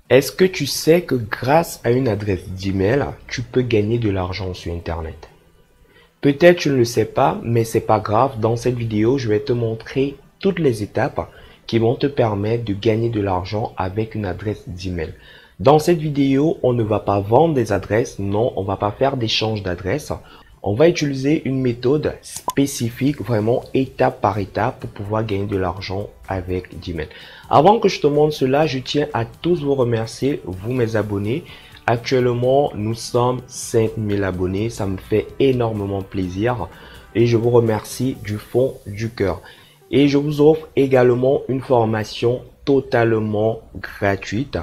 Est-ce que tu sais que grâce à une adresse d'email, tu peux gagner de l'argent sur Internet? Peut-être tu ne le sais pas, mais c'est pas grave. Dans cette vidéo, je vais te montrer toutes les étapes qui vont te permettre de gagner de l'argent avec une adresse d'email. Dans cette vidéo, on ne va pas vendre des adresses, non, on va pas faire d'échange d'adresses. On va utiliser une méthode spécifique, vraiment étape par étape pour pouvoir gagner de l'argent avec Gmail. Avant que je te montre cela, je tiens à tous vous remercier, vous mes abonnés. Actuellement, nous sommes 5000 abonnés, ça me fait énormément plaisir et je vous remercie du fond du cœur. Et je vous offre également une formation totalement gratuite,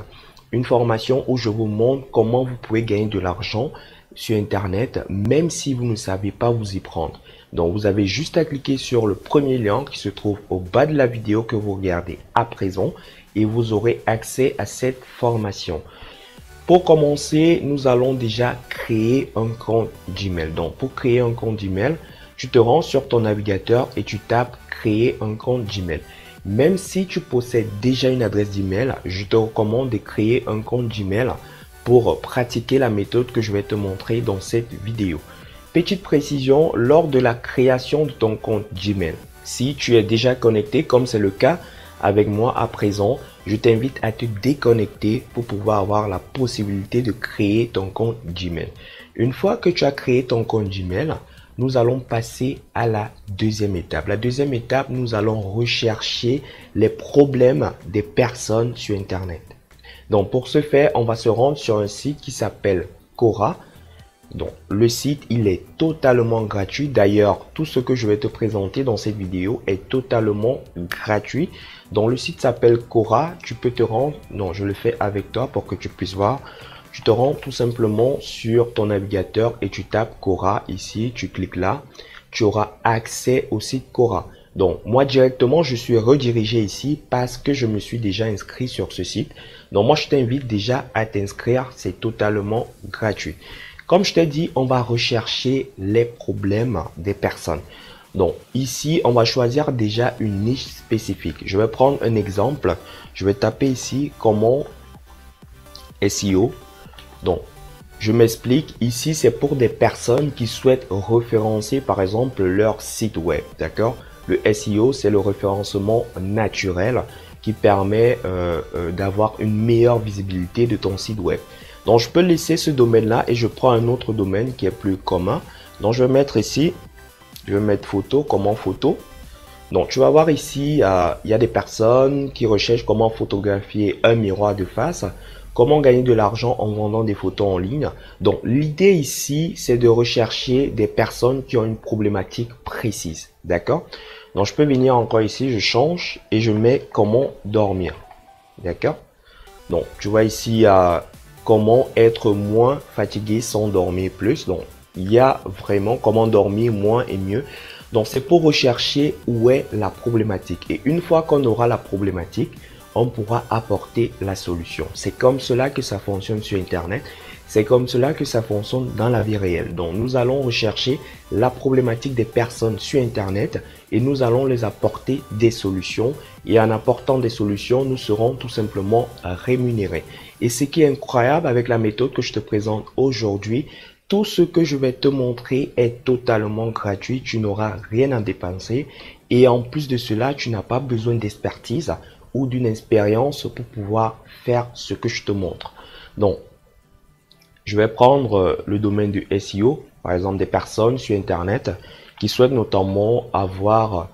une formation où je vous montre comment vous pouvez gagner de l'argent sur Internet, même si vous ne savez pas vous y prendre. Donc, vous avez juste à cliquer sur le premier lien qui se trouve au bas de la vidéo que vous regardez à présent et vous aurez accès à cette formation. Pour commencer, nous allons déjà créer un compte Gmail. Donc, pour créer un compte Gmail, tu te rends sur ton navigateur et tu tapes créer un compte Gmail. Même si tu possèdes déjà une adresse d'email, je te recommande de créer un compte Gmail pour pratiquer la méthode que je vais te montrer dans cette vidéo. Petite précision, lors de la création de ton compte Gmail, si tu es déjà connecté comme c'est le cas avec moi à présent, je t'invite à te déconnecter pour pouvoir avoir la possibilité de créer ton compte Gmail. Une fois que tu as créé ton compte Gmail, nous allons passer à la deuxième étape. La deuxième étape, nous allons rechercher les problèmes des personnes sur Internet. Donc, pour ce faire, on va se rendre sur un site qui s'appelle Quora. Donc, le site, il est totalement gratuit. D'ailleurs, tout ce que je vais te présenter dans cette vidéo est totalement gratuit. Donc, le site s'appelle Quora. Tu peux te rendre, non, je le fais avec toi pour que tu puisses voir. Tu te rends tout simplement sur ton navigateur et tu tapes Quora ici. Tu cliques là. Tu auras accès au site Quora. Donc, moi directement, je suis redirigé ici parce que je me suis déjà inscrit sur ce site. Donc, moi, je t'invite déjà à t'inscrire. C'est totalement gratuit. Comme je t'ai dit, on va rechercher les problèmes des personnes. Donc, ici, on va choisir déjà une niche spécifique. Je vais prendre un exemple. Je vais taper ici comment SEO. Donc, je m'explique. Ici, c'est pour des personnes qui souhaitent référencer, par exemple, leur site web. D'accord? Le SEO, c'est le référencement naturel qui permet d'avoir une meilleure visibilité de ton site web. Donc, je peux laisser ce domaine-là et je prends un autre domaine qui est plus commun. Donc, je vais mettre ici, je vais mettre photo, comment photo. Donc, tu vas voir ici, il y a des personnes qui recherchent comment photographier un miroir de face, comment gagner de l'argent en vendant des photos en ligne. Donc, l'idée ici, c'est de rechercher des personnes qui ont une problématique précise. D'accord? Donc, je peux venir encore ici, je change et je mets comment dormir. D'accord? Donc, tu vois ici, comment être moins fatigué sans dormir plus. Donc, il y a vraiment comment dormir moins et mieux. Donc, c'est pour rechercher où est la problématique. Et une fois qu'on aura la problématique, on pourra apporter la solution. C'est comme cela que ça fonctionne sur Internet. C'est comme cela que ça fonctionne dans la vie réelle. Donc, nous allons rechercher la problématique des personnes sur Internet et nous allons les apporter des solutions. Et en apportant des solutions, nous serons tout simplement rémunérés. Et ce qui est incroyable avec la méthode que je te présente aujourd'hui, tout ce que je vais te montrer est totalement gratuit. Tu n'auras rien à dépenser. Et en plus de cela, tu n'as pas besoin d'expertise ou d'une expérience pour pouvoir faire ce que je te montre. Donc, je vais prendre le domaine du SEO, par exemple des personnes sur Internet qui souhaitent notamment avoir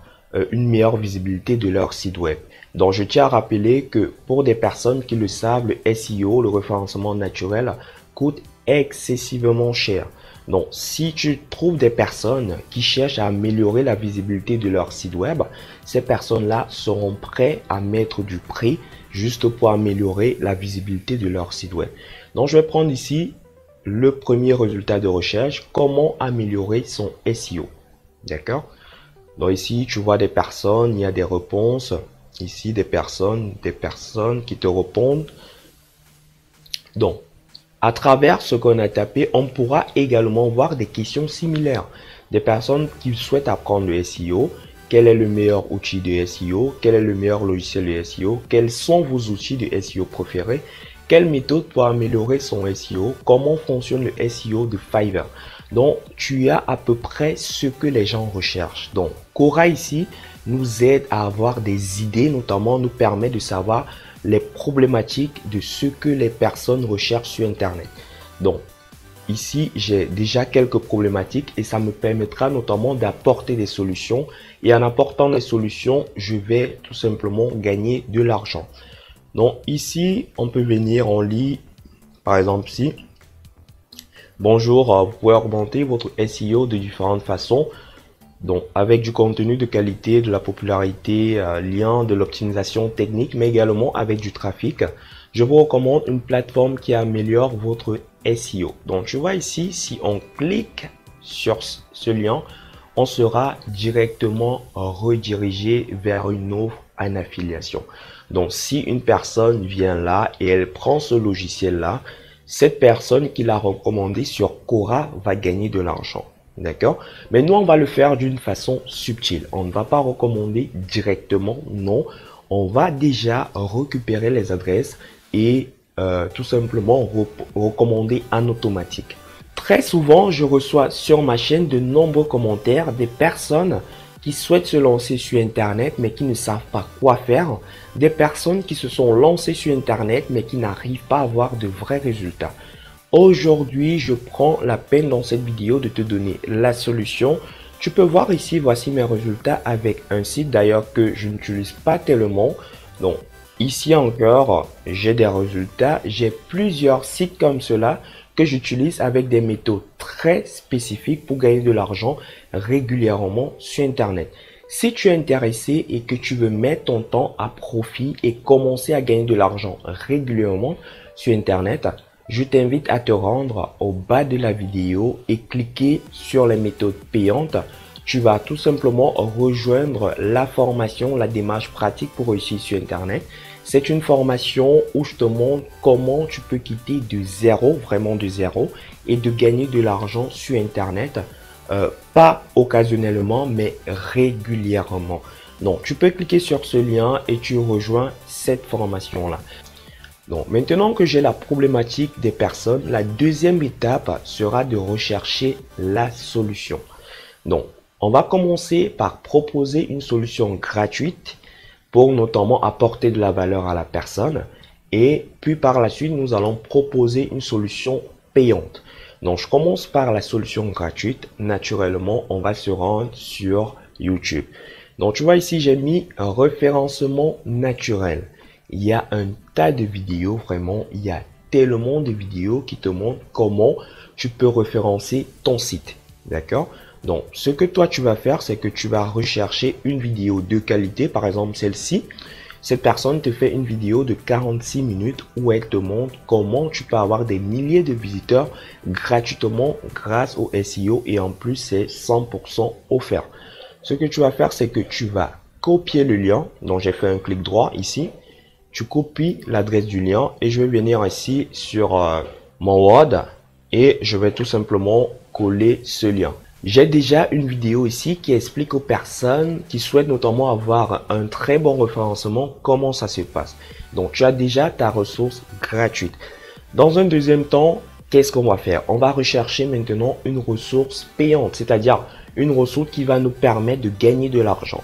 une meilleure visibilité de leur site web. Donc, je tiens à rappeler que pour des personnes qui le savent, le SEO, le référencement naturel, coûte excessivement cher. Donc, si tu trouves des personnes qui cherchent à améliorer la visibilité de leur site web, ces personnes-là seront prêtes à mettre du prix juste pour améliorer la visibilité de leur site web. Donc, je vais prendre ici le premier résultat de recherche, comment améliorer son SEO. D'accord? Donc, ici, tu vois des personnes, il y a des réponses. Ici, des personnes qui te répondent. Donc, à travers ce qu'on a tapé, on pourra également voir des questions similaires. Des personnes qui souhaitent apprendre le SEO. Quel est le meilleur outil de SEO? Quel est le meilleur logiciel de SEO? Quels sont vos outils de SEO préférés? quelle méthode pour améliorer son SEO, comment fonctionne le SEO de Fiverr. Donc, tu as à peu près ce que les gens recherchent. Donc, Quora ici nous aide à avoir des idées, notamment nous permet de savoir les problématiques de ce que les personnes recherchent sur Internet. Donc, ici, j'ai déjà quelques problématiques et ça me permettra notamment d'apporter des solutions. Et en apportant des solutions, je vais tout simplement gagner de l'argent. Donc, ici, on peut venir, on lit, par exemple, ici. Bonjour, vous pouvez augmenter votre SEO de différentes façons. Donc, avec du contenu de qualité, de la popularité, lien, de l'optimisation technique, mais également avec du trafic. Je vous recommande une plateforme qui améliore votre SEO. Donc, tu vois ici, si on clique sur ce lien, on sera directement redirigé vers une offre en affiliation. Donc, si une personne vient là et elle prend ce logiciel-là, cette personne qui l'a recommandé sur Quora va gagner de l'argent. D'accord? Mais nous, on va le faire d'une façon subtile. On ne va pas recommander directement, non. On va déjà récupérer les adresses et tout simplement recommander en automatique. Très souvent, je reçois sur ma chaîne de nombreux commentaires des personnes qui souhaitent se lancer sur Internet mais qui ne savent pas quoi faire. Des personnes qui se sont lancées sur Internet mais qui n'arrivent pas à avoir de vrais résultats. Aujourd'hui, je prends la peine dans cette vidéo de te donner la solution. Tu peux voir ici, voici mes résultats avec un site d'ailleurs que je n'utilise pas tellement. Donc ici encore, j'ai des résultats. J'ai plusieurs sites comme cela que j'utilise avec des méthodes très spécifiques pour gagner de l'argent régulièrement sur Internet. Si tu es intéressé et que tu veux mettre ton temps à profit et commencer à gagner de l'argent régulièrement sur Internet, je t'invite à te rendre au bas de la vidéo et cliquer sur les méthodes payantes. Tu vas tout simplement rejoindre la formation, la démarche pratique pour réussir sur Internet. C'est une formation où je te montre comment tu peux quitter de zéro, vraiment de zéro, et de gagner de l'argent sur Internet. Pas occasionnellement, mais régulièrement. Donc, tu peux cliquer sur ce lien et tu rejoins cette formation-là. Donc, maintenant que j'ai la problématique des personnes, la deuxième étape sera de rechercher la solution. Donc, on va commencer par proposer une solution gratuite pour notamment apporter de la valeur à la personne. Et puis par la suite, nous allons proposer une solution payante. Donc, je commence par la solution gratuite. Naturellement, on va se rendre sur YouTube. Donc, tu vois ici, j'ai mis un référencement naturel. Il y a un tas de vidéos, vraiment, il y a tellement de vidéos qui te montrent comment tu peux référencer ton site. D'accord? Donc, ce que toi, tu vas faire, c'est que tu vas rechercher une vidéo de qualité, par exemple celle-ci. Cette personne te fait une vidéo de 46 minutes où elle te montre comment tu peux avoir des milliers de visiteurs gratuitement grâce au SEO et en plus, c'est 100% offert. Ce que tu vas faire, c'est que tu vas copier le lien. Donc, j'ai fait un clic droit ici. Tu copies l'adresse du lien et je vais venir ici sur mon Word et je vais tout simplement coller ce lien. J'ai déjà une vidéo ici qui explique aux personnes qui souhaitent notamment avoir un très bon référencement comment ça se passe. Donc, tu as déjà ta ressource gratuite. Dans un deuxième temps, qu'est-ce qu'on va faire? On va rechercher maintenant une ressource payante, c'est-à-dire une ressource qui va nous permettre de gagner de l'argent.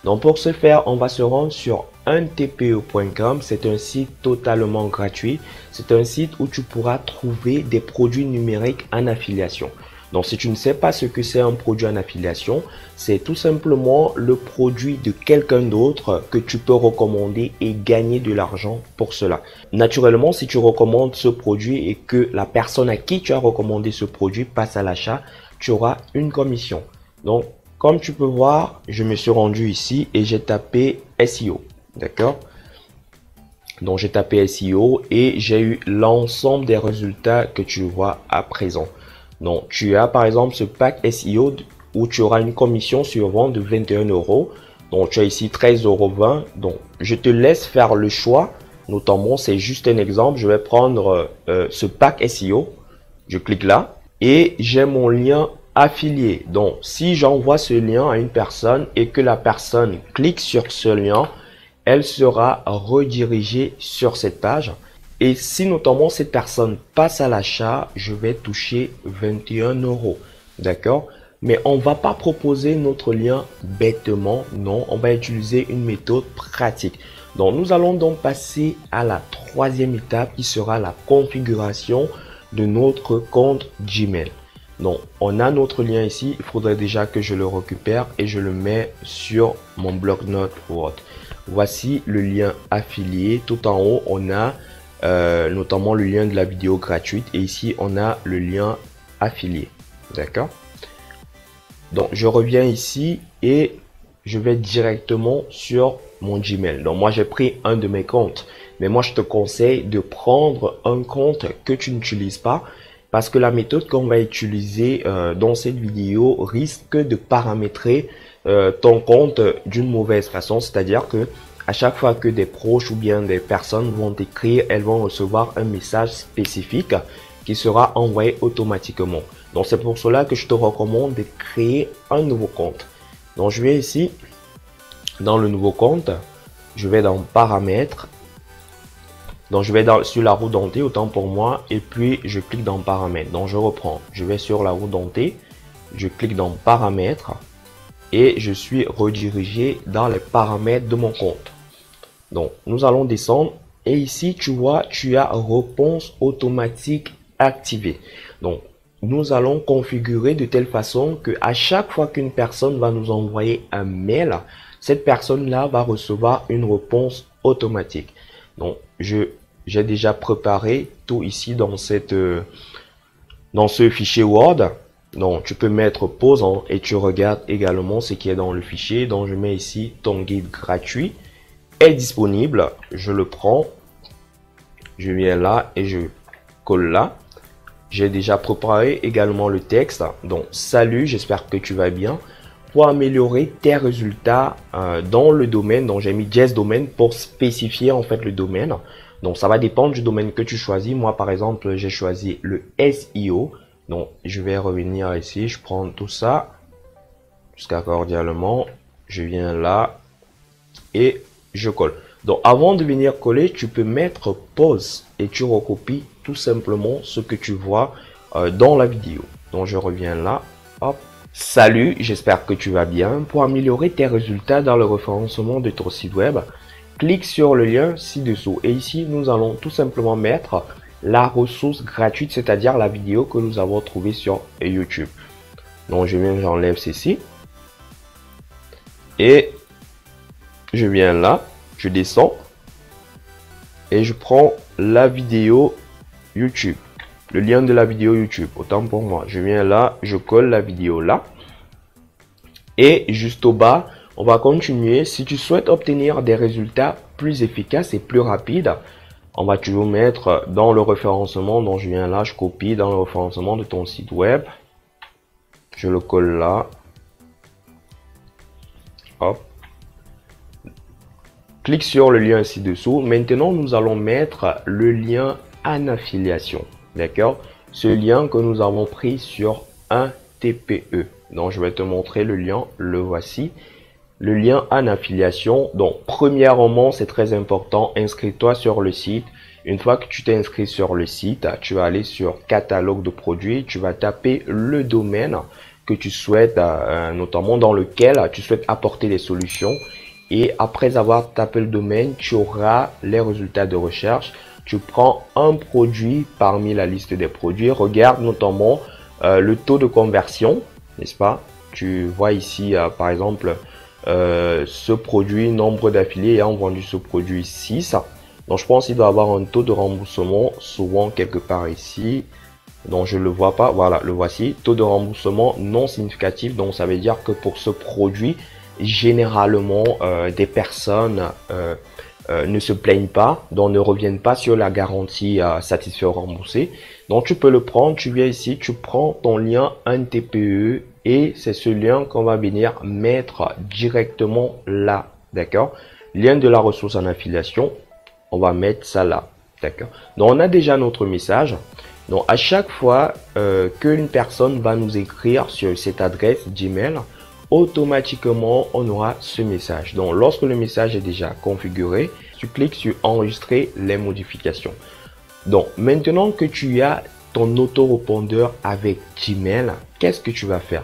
Donc, pour ce faire, on va se rendre sur untpe.com. C'est un site totalement gratuit. C'est un site où tu pourras trouver des produits numériques en affiliation. Donc, si tu ne sais pas ce que c'est un produit en affiliation, c'est tout simplement le produit de quelqu'un d'autre que tu peux recommander et gagner de l'argent pour cela. Naturellement, si tu recommandes ce produit et que la personne à qui tu as recommandé ce produit passe à l'achat, tu auras une commission. Donc, comme tu peux voir, je me suis rendu ici et j'ai tapé SEO. D'accord? Donc, j'ai tapé SEO et j'ai eu l'ensemble des résultats que tu vois à présent. Donc, tu as par exemple ce pack SEO où tu auras une commission sur vente de 21 €. Donc, tu as ici 13,20 €. Donc, je te laisse faire le choix. Notamment, c'est juste un exemple. Je vais prendre ce pack SEO. Je clique là et j'ai mon lien affilié. Donc, si j'envoie ce lien à une personne et que la personne clique sur ce lien, elle sera redirigée sur cette page. Et si notamment cette personne passe à l'achat, je vais toucher 21 euros. D'accord? Mais on va pas proposer notre lien bêtement. Non, on va utiliser une méthode pratique. Donc, nous allons donc passer à la troisième étape qui sera la configuration de notre compte Gmail. Donc, on a notre lien ici. Il faudrait déjà que je le récupère et je le mets sur mon bloc-notes Word. Voici le lien affilié. Tout en haut, on a notamment le lien de la vidéo gratuite. Et ici, on a le lien affilié. D'accord? Donc, je reviens ici et je vais directement sur mon Gmail. Donc, moi, j'ai pris un de mes comptes. Mais moi, je te conseille de prendre un compte que tu n'utilises pas parce que la méthode qu'on va utiliser dans cette vidéo risque de paramétrer ton compte d'une mauvaise façon. C'est-à-dire que à chaque fois que des proches ou bien des personnes vont t'écrire, elles vont recevoir un message spécifique qui sera envoyé automatiquement. Donc, c'est pour cela que je te recommande de créer un nouveau compte. Donc, je vais ici dans le nouveau compte. Je vais dans paramètres. Donc, je vais sur la roue dentée, autant pour moi. Et puis, je clique dans paramètres. Donc, je reprends. Je vais sur la roue dentée. Je clique dans paramètres. Et je suis redirigé dans les paramètres de mon compte. Donc, nous allons descendre. Et ici, tu vois, tu as réponse automatique activée. Donc, nous allons configurer de telle façon que à chaque fois qu'une personne va nous envoyer un mail, cette personne-là va recevoir une réponse automatique. Donc, j'ai déjà préparé tout ici dans ce fichier Word. Donc, tu peux mettre pause et tu regardes également ce qui est dans le fichier. Donc, je mets ici ton guide gratuit est disponible. Je le prends. Je viens là et je colle là. J'ai déjà préparé également le texte. Donc, salut, j'espère que tu vas bien. Pour améliorer tes résultats dans le domaine, donc j'ai mis Just Domain pour spécifier en fait le domaine. Donc, ça va dépendre du domaine que tu choisis. Moi, par exemple, j'ai choisi le SEO. Donc, je vais revenir ici. Je prends tout ça jusqu'à cordialement. Je viens là et je colle. Donc, avant de venir coller, tu peux mettre pause et tu recopies tout simplement ce que tu vois dans la vidéo. Donc, je reviens là. Hop. Salut, j'espère que tu vas bien. Pour améliorer tes résultats dans le référencement de ton site web, clique sur le lien ci-dessous. Et ici, nous allons tout simplement mettre la ressource gratuite, c'est-à-dire la vidéo que nous avons trouvée sur YouTube. Donc, j'enlève ceci. Et je viens là. Je descends et je prends la vidéo YouTube, le lien de la vidéo YouTube, autant pour moi. Je viens là, je colle la vidéo là et juste au bas, on va continuer. Si tu souhaites obtenir des résultats plus efficaces et plus rapides, on va toujours mettre dans le référencement. Donc je viens là, je copie dans le référencement de ton site web, je le colle là, hop. Clique sur le lien ci-dessous. Maintenant, nous allons mettre le lien en affiliation. D'accord? Ce lien que nous avons pris sur un TPE. Donc, je vais te montrer le lien. Le voici. Le lien en affiliation. Donc, premièrement, c'est très important. Inscris-toi sur le site. Une fois que tu t'es inscrit sur le site, tu vas aller sur catalogue de produits. Tu vas taper le domaine que tu souhaites, notamment dans lequel tu souhaites apporter des solutions. Et après avoir tapé le domaine, tu auras les résultats de recherche. Tu prends un produit parmi la liste des produits. Regarde notamment le taux de conversion, n'est-ce pas? Tu vois ici, par exemple, ce produit, nombre d'affiliés ayant vendu ce produit 6. Donc, je pense qu'il doit avoir un taux de remboursement souvent quelque part ici. Donc, je ne le vois pas. Voilà, le voici. Taux de remboursement non significatif. Donc, ça veut dire que pour ce produit, généralement des personnes ne se plaignent pas, donc ne reviennent pas sur la garantie satisfait ou remboursé. Donc tu peux le prendre, tu viens ici, tu prends ton lien un TPE et c'est ce lien qu'on va venir mettre directement là, d'accord? Lien de la ressource en affiliation, on va mettre ça là, d'accord? Donc on a déjà notre message. Donc à chaque fois qu'une personne va nous écrire sur cette adresse Gmail, automatiquement on aura ce message. Donc lorsque le message est déjà configuré, tu cliques sur enregistrer les modifications. Donc, maintenant que tu as ton autorépondeur avec Gmail, qu'est-ce que tu vas faire?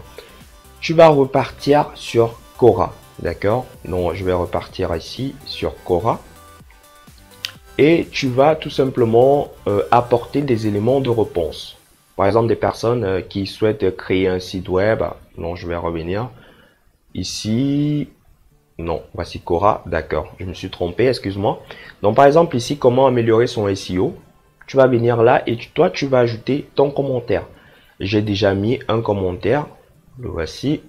Tu vas repartir sur Quora, d'accord? Donc, je vais repartir ici sur Quora. Et tu vas tout simplement apporter des éléments de réponse. Par exemple, des personnes qui souhaitent créer un site web. Non, je vais revenir ici. Non, voici Quora. D'accord, je me suis trompé, excuse-moi. Donc, par exemple, ici, comment améliorer son SEO? Tu vas venir là et toi, tu vas ajouter ton commentaire. J'ai déjà mis un commentaire. Le voici.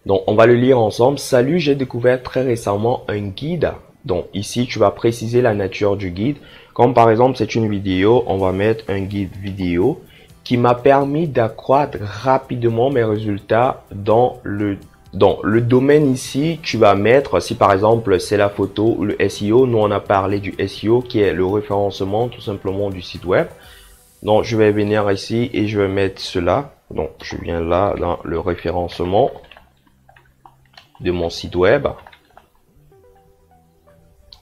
Donc, on va le lire ensemble. Salut, j'ai découvert très récemment un guide. Donc, ici, tu vas préciser la nature du guide. Comme par exemple, c'est une vidéo, on va mettre un guide vidéo qui m'a permis d'accroître rapidement mes résultats dans le domaine ici. Tu vas mettre, si par exemple, c'est la photo ou le SEO, nous on a parlé du SEO qui est le référencement tout simplement du site web. Donc, je vais venir ici et je vais mettre cela. Donc, je viens là dans le référencement de mon site web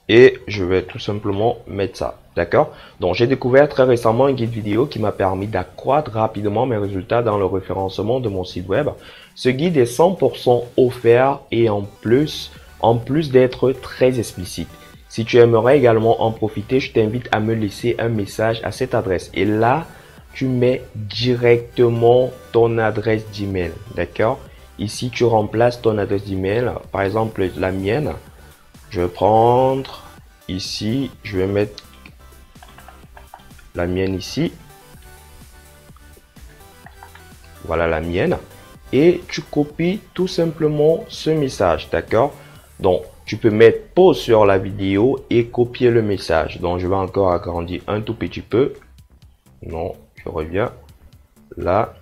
et je vais tout simplement mettre ça, d'accord? Donc j'ai découvert très récemment un guide vidéo qui m'a permis d'accroître rapidement mes résultats dans le référencement de mon site web. Ce guide est 100% offert et en plus d'être très explicite. Si tu aimerais également en profiter, je t'invite à me laisser un message à cette adresse et là tu mets directement ton adresse d'email, d'accord? Ici, tu remplaces ton adresse d'email, par exemple la mienne. Je vais prendre ici, je vais mettre la mienne ici. Voilà la mienne. Et tu copies tout simplement ce message, d'accord? Donc, tu peux mettre pause sur la vidéo et copier le message. Donc, je vais encore agrandir un tout petit peu. Non, je reviens là.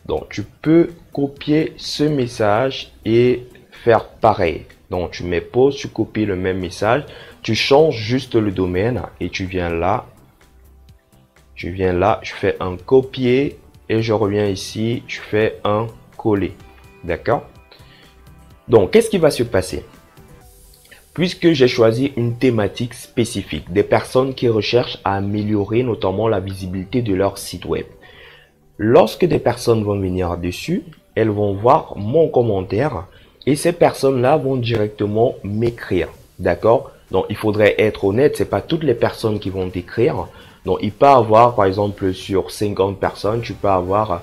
Donc, tu peux copier ce message et faire pareil. Donc, tu mets pause, tu copies le même message, tu changes juste le domaine et tu viens là. Je fais un copier et je reviens ici, je fais un coller. D'accord? Donc, qu'est-ce qui va se passer? Puisque j'ai choisi une thématique spécifique, des personnes qui recherchent à améliorer notamment la visibilité de leur site web. Lorsque des personnes vont venir dessus, elles vont voir mon commentaire et ces personnes-là vont directement m'écrire. D'accord? Donc, il faudrait être honnête, c'est pas toutes les personnes qui vont t'écrire. Donc, il peut avoir, par exemple, sur 50 personnes, tu peux avoir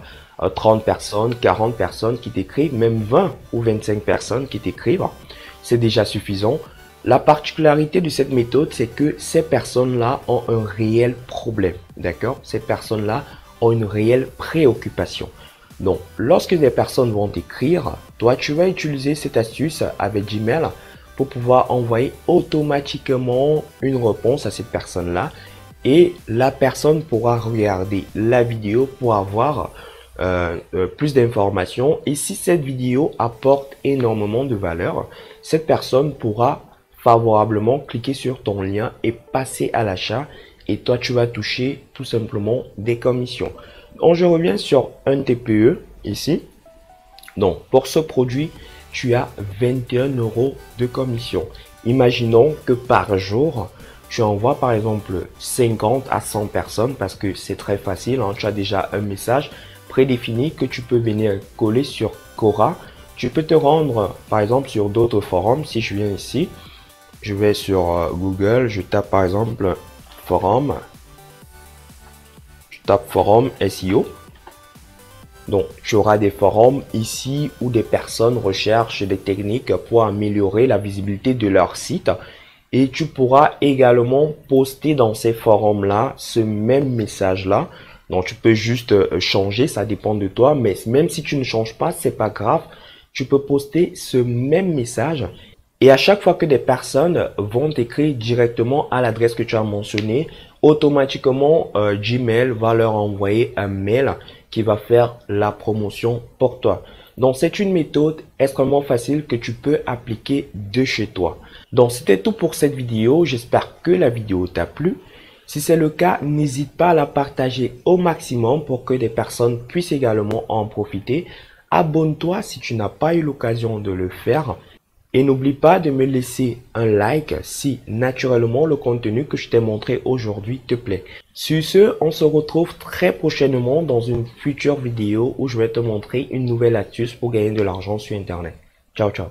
30 personnes, 40 personnes qui t'écrivent, même 20 ou 25 personnes qui t'écrivent. C'est déjà suffisant. La particularité de cette méthode, c'est que ces personnes-là ont un réel problème. D'accord? Ces personnes-là ont une réelle préoccupation. Donc, lorsque des personnes vont t'écrire, toi, tu vas utiliser cette astuce avec Gmail pour pouvoir envoyer automatiquement une réponse à cette personne-là et la personne pourra regarder la vidéo pour avoir plus d'informations. Et si cette vidéo apporte énormément de valeur, cette personne pourra favorablement cliquer sur ton lien et passer à l'achat. Et toi, tu vas toucher tout simplement des commissions. Donc, je reviens sur un TPE ici. Donc, pour ce produit, tu as 21 € de commission. Imaginons que par jour, tu envoies par exemple 50 à 100 personnes parce que c'est très facile. Hein, tu as déjà un message prédéfini que tu peux venir coller sur Quora. Tu peux te rendre par exemple sur d'autres forums. Si je viens ici, je vais sur Google, je tape par exemple forum. Je tape forum SEO. Donc, tu auras des forums ici où des personnes recherchent des techniques pour améliorer la visibilité de leur site. Et tu pourras également poster dans ces forums-là ce même message-là. Donc, tu peux juste changer, ça dépend de toi. Mais même si tu ne changes pas, c'est pas grave. Tu peux poster ce même message. Et à chaque fois que des personnes vont t'écrire directement à l'adresse que tu as mentionnée, automatiquement, Gmail va leur envoyer un mail qui va faire la promotion pour toi. Donc, c'est une méthode extrêmement facile que tu peux appliquer de chez toi. Donc, c'était tout pour cette vidéo. J'espère que la vidéo t'a plu. Si c'est le cas, n'hésite pas à la partager au maximum pour que des personnes puissent également en profiter. Abonne-toi si tu n'as pas eu l'occasion de le faire. Et n'oublie pas de me laisser un like si naturellement le contenu que je t'ai montré aujourd'hui te plaît. Sur ce, on se retrouve très prochainement dans une future vidéo où je vais te montrer une nouvelle astuce pour gagner de l'argent sur Internet. Ciao, ciao.